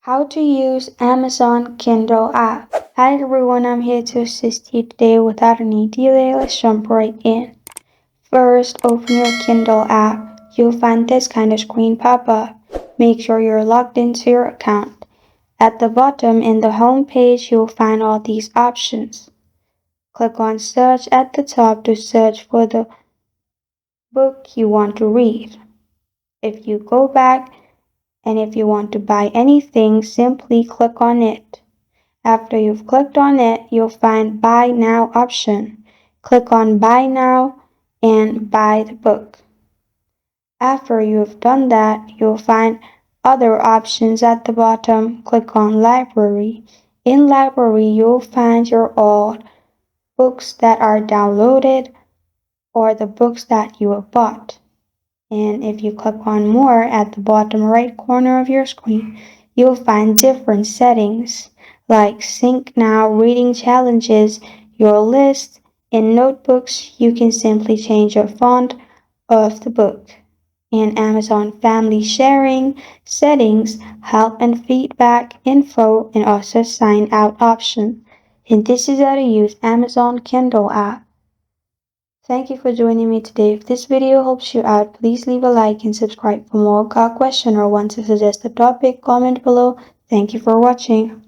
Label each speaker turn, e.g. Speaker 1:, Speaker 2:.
Speaker 1: How to use Amazon Kindle app. Hi everyone, I'm here to assist you today without any delay. Let's jump right in. First, open your Kindle app. You'll find this kind of screen pop up. Make sure you're logged into your account. At the bottom in the home page, you'll find all these options. Click on search at the top to search for the book you want to read. If you go back and if you want to buy anything, simply click on it. After you've clicked on it, you'll find Buy Now option. Click on Buy Now and buy the book. After you've done that, you'll find other options at the bottom. Click on Library. In Library, you'll find your old books that are downloaded or the books that you have bought. And if you click on More at the bottom right corner of your screen, you'll find different settings like Sync Now, Reading Challenges, Your List. In Notebooks, you can simply change your font of the book. In Amazon Family Sharing, Settings, Help and Feedback, Info, and also Sign Out option. And this is how to use Amazon Kindle app. Thank you for joining me today. If this video helps you out, please leave a like and subscribe for more. Got a question or want to suggest a topic? Comment below. Thank you for watching.